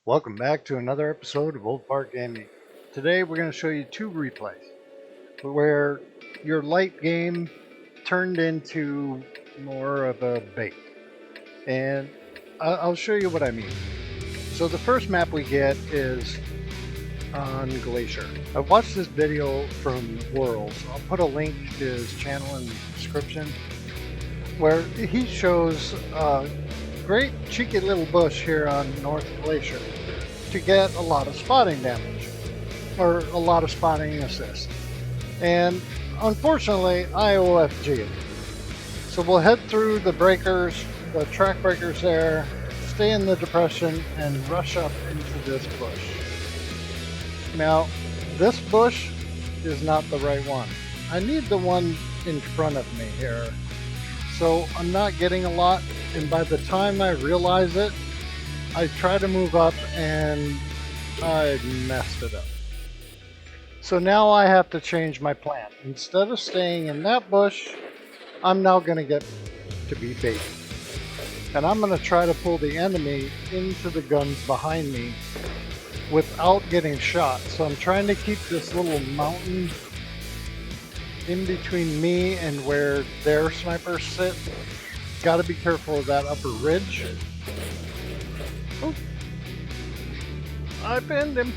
Welcome back to another episode of Wargaming. Today we're going to show you two replays where your light game turned into more of a bait. And I'll show you what I mean. So the first map we get is on Glacier. I watched this video from Worlds. I'll put a link to his channel in the description where he shows great cheeky little bush here on North Glacier to get a lot of spotting damage or a lot of spotting assist, and unfortunately I OFG it. So we'll head through the breakers, the track breakers there, stay in the depression and rush up into this bush. Now this bush is not the right one. I need the one in front of me here. So I'm not getting a lot, and by the time I realize it, I try to move up and I messed it up. So now I have to change my plan. Instead of staying in that bush, I'm now going to get to be bait. And I'm going to try to pull the enemy into the guns behind me without getting shot. So I'm trying to keep this little mountain in between me and where their snipers sit. Got to be careful of that upper ridge. Oh, I pinned him.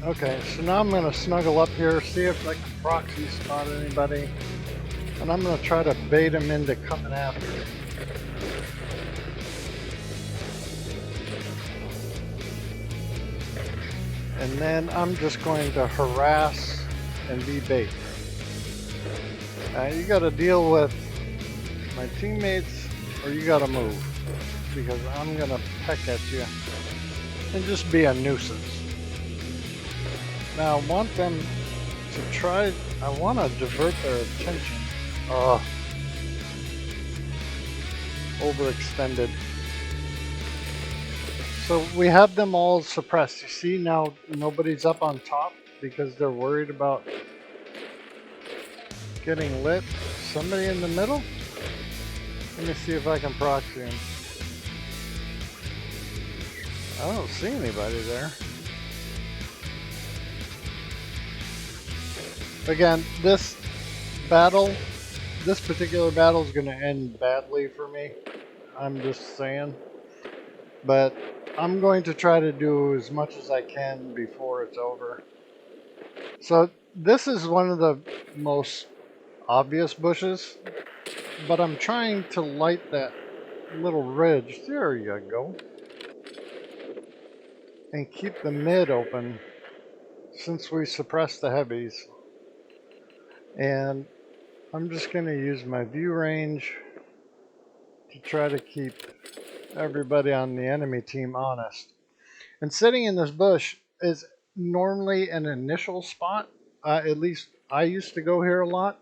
Okay, so now I'm going to snuggle up here, see if I can proxy spot anybody, and I'm going to try to bait him into coming after me. And then I'm just going to harass and be bait. You got to deal with my teammates, or you got to move, because I'm going to peck at you and just be a nuisance. Now I want them to try, I want to divert their attention. Overextended. So we have them all suppressed. You see now nobody's up on top because they're worried about getting lit. Somebody in the middle? Let me see if I can proxy him. I don't see anybody there. Again, this particular battle is going to end badly for me. I'm just saying. But I'm going to try to do as much as I can before it's over. So this is one of the most obvious bushes, but I'm trying to light that little ridge. There you go. And keep the mid open since we suppressed the heavies. And I'm just going to use my view range to try to keep everybody on the enemy team honest. And sitting in this bush is normally an initial spot. At least I used to go here a lot.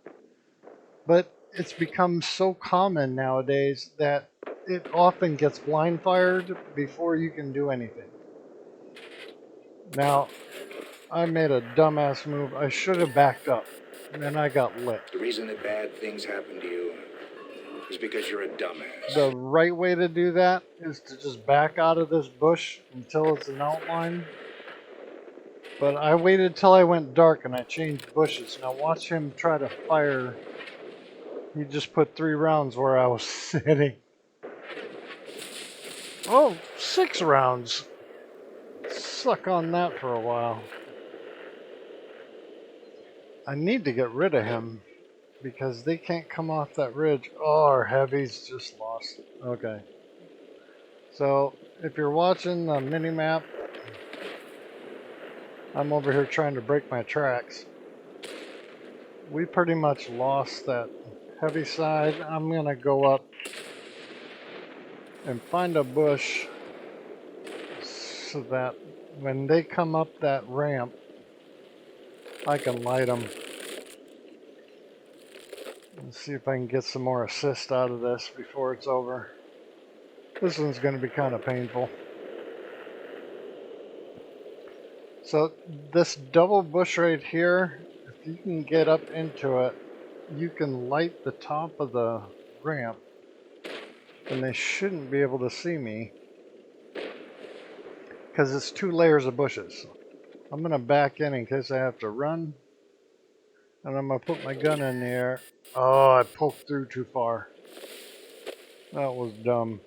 But it's become so common nowadays that it often gets blind fired before you can do anything. Now, I made a dumbass move. I should have backed up, and then I got lit. The reason that bad things happen to you is because you're a dumbass. The right way to do that is to just back out of this bush until it's an outline. But I waited till I went dark and I changed bushes. Now watch him try to fire. He just put 3 rounds where I was sitting. Oh, 6 rounds. Suck on that for a while. I need to get rid of him because they can't come off that ridge. Oh, our heavies just lost. Okay. So, if you're watching the mini-map, I'm over here trying to break my tracks. We pretty much lost that heavy side. I'm going to go up and find a bush so that when they come up that ramp, I can light them. Let's see if I can get some more assist out of this before it's over. This one's going to be kind of painful. So this double bush right here, if you can get up into it, you can light the top of the ramp and they shouldn't be able to see me. because it's 2 layers of bushes. I'm going to back in case I have to run. And I'm going to put my gun in the air. Oh, I poked through too far. That was dumb.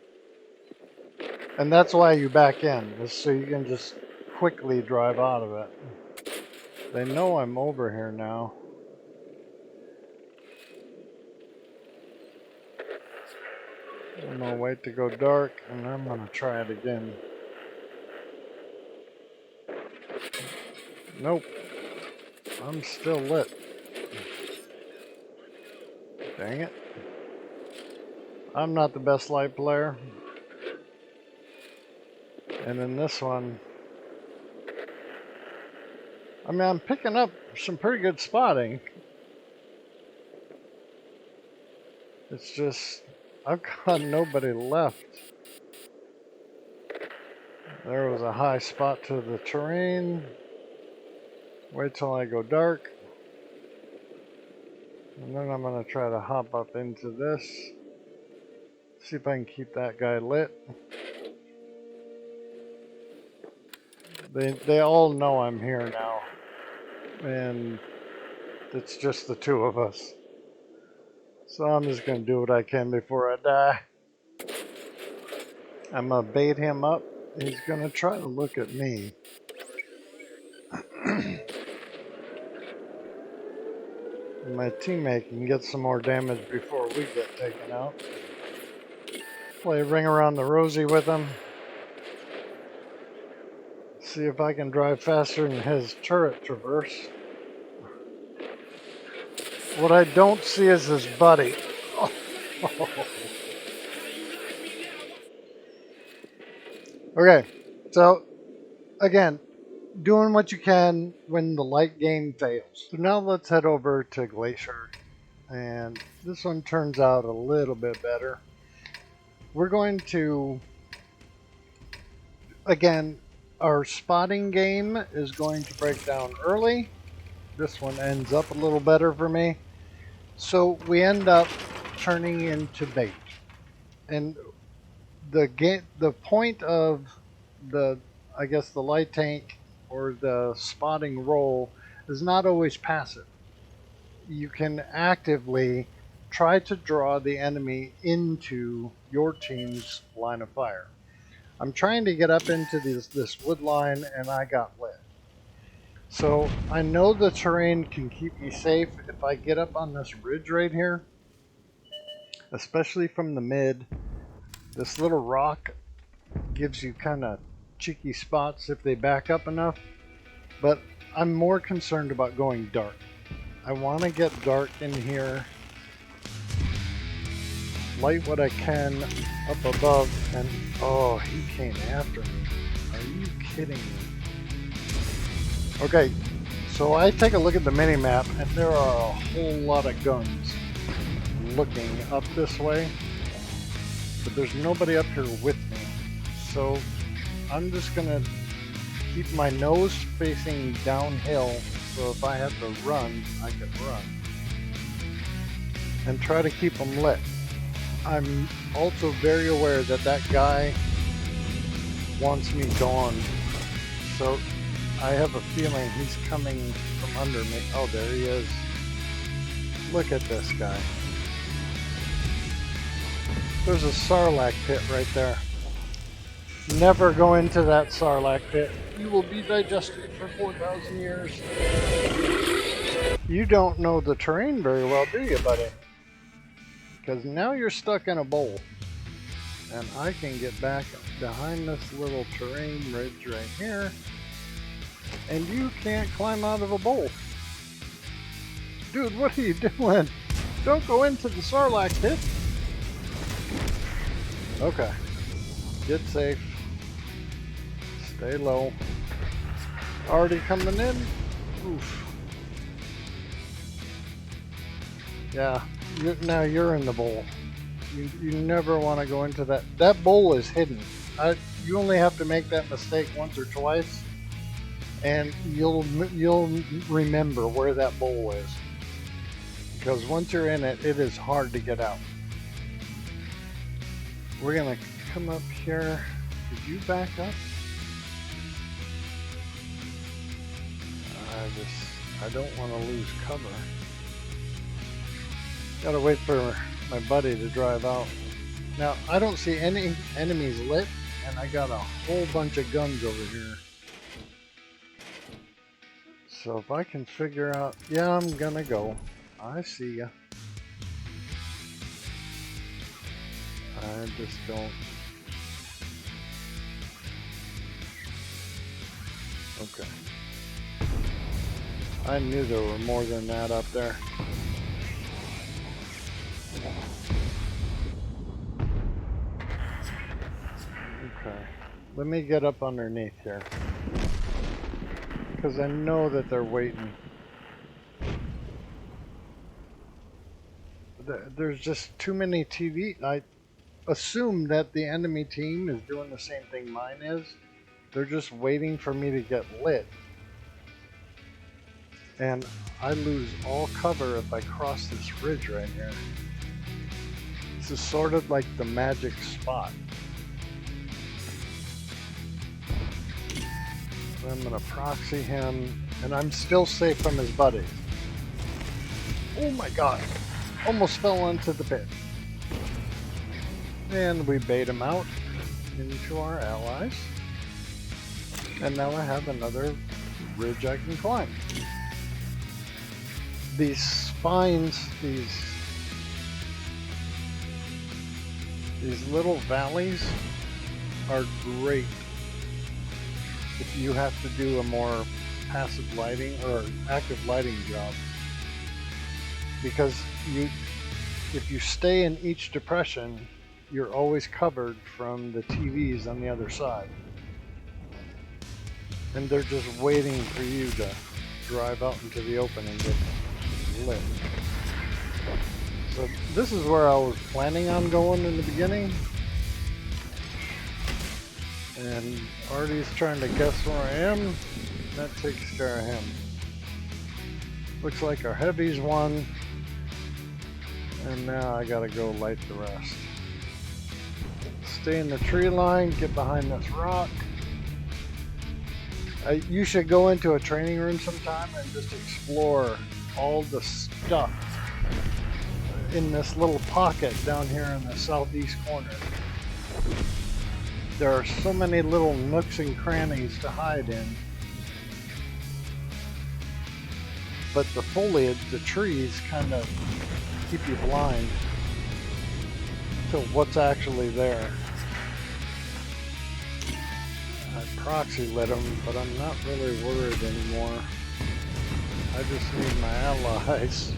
And that's why you back in, is so you can just quickly drive out of it. They know I'm over here now. I'm going to wait to go dark, and I'm going to try it again. Nope. I'm still lit. Dang it. I'm not the best light player. And in this one, I mean, I'm picking up some pretty good spotting. It's just, I've got nobody left. There was a high spot to the terrain. Wait till I go dark. And then I'm going to try to hop up into this. See if I can keep that guy lit. They all know I'm here now. And it's just the 2 of us. So I'm just going to do what I can before I die. I'm going to bait him up. He's going to try to look at me. My teammate can get some more damage before we get taken out. Play Ring Around the Rosie with him. See if I can drive faster than his turret traverse. What I don't see is his buddy. Oh. Okay, so again, doing what you can when the light game fails. So now let's head over to Glacier, and this one turns out a little bit better. We're going to, again, our spotting game is going to break down early. This one ends up a little better for me. So we end up turning into bait. And the point of the, I guess, the light tank or the spotting role is not always passive. You can actively try to draw the enemy into your team's line of fire. I'm trying to get up into this wood line, and I got lit. So I know the terrain can keep me safe if I get up on this ridge right here, especially from the mid. This little rock gives you kind of cheeky spots if they back up enough, but I'm more concerned about going dark. I want to get dark in here, light what I can up above, and oh, he came after me. Are you kidding me? Okay, so I take a look at the mini-map, and there are a whole lot of guns looking up this way, but there's nobody up here with me. So I'm just gonna keep my nose facing downhill, so if I have to run, I can run. And try to keep them lit. I'm also very aware that that guy wants me gone, so I have a feeling he's coming from under me. Oh, there he is. Look at this guy. There's a sarlacc pit right there. Never go into that sarlacc pit. You will be digested for 4,000 years. You don't know the terrain very well, do you, buddy? Because now you're stuck in a bowl. And I can get back behind this little terrain ridge right here. And you can't climb out of a bowl. Dude, what are you doing? Don't go into the sarlacc pit. Okay. Get safe. Stay low. Arty coming in. Oof. Yeah. Now you're in the bowl. You never want to go into that. That bowl is hidden. You only have to make that mistake once or twice, and you'll remember where that bowl is. Because once you're in it, it is hard to get out. We're gonna come up here. Did you back up? I don't want to lose cover. Gotta wait for my buddy to drive out. Now, I don't see any enemies lit, and I got a whole bunch of guns over here. So if I can figure out, yeah, I'm gonna go. I see ya. I just don't. Okay. I knew there were more than that up there. Okay. Let me get up underneath here. Because I know that they're waiting. There's just too many TV. I assume that the enemy team is doing the same thing mine is. They're just waiting for me to get lit. And I lose all cover if I cross this ridge right here. This is sort of like the magic spot. So I'm gonna proxy him, and I'm still safe from his buddies. Oh my god, almost fell into the pit. And we bait him out into our allies. And now I have another ridge I can climb. These spines, these little valleys are great if you have to do a more passive lighting or active lighting job, because if you stay in each depression, you're always covered from the TVs on the other side, and they're just waiting for you to drive out into the open and get lit. So this is where I was planning on going in the beginning, and Arty's trying to guess where I am. That takes care of him. Looks like our heavies won, and now I gotta go light the rest. Stay in the tree line, get behind this rock. You should go into a training room sometime and just explore all the stuff in this little pocket down here in the southeast corner. There are so many little nooks and crannies to hide in. But the foliage, the trees, kind of keep you blind to what's actually there. I proxy lit him, but I'm not really worried anymore. I just need my allies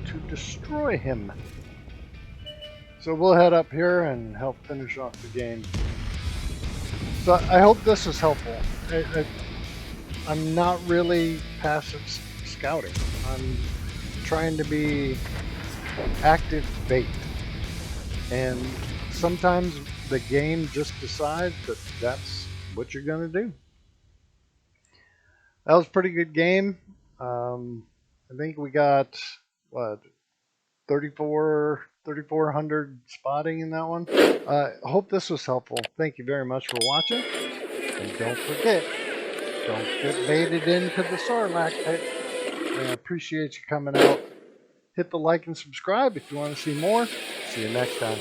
to destroy him. So we'll head up here and help finish off the game. So I hope this was helpful. I'm not really passive scouting. I'm trying to be active bait. And sometimes the game just decides that that's what you're going to do. That was a pretty good game. I think we got, what, 3,400 spotting in that one. I hope this was helpful. Thank you very much for watching. And don't forget, don't get baited into the Sarlacc pit. I appreciate you coming out. Hit the like and subscribe if you want to see more. See you next time.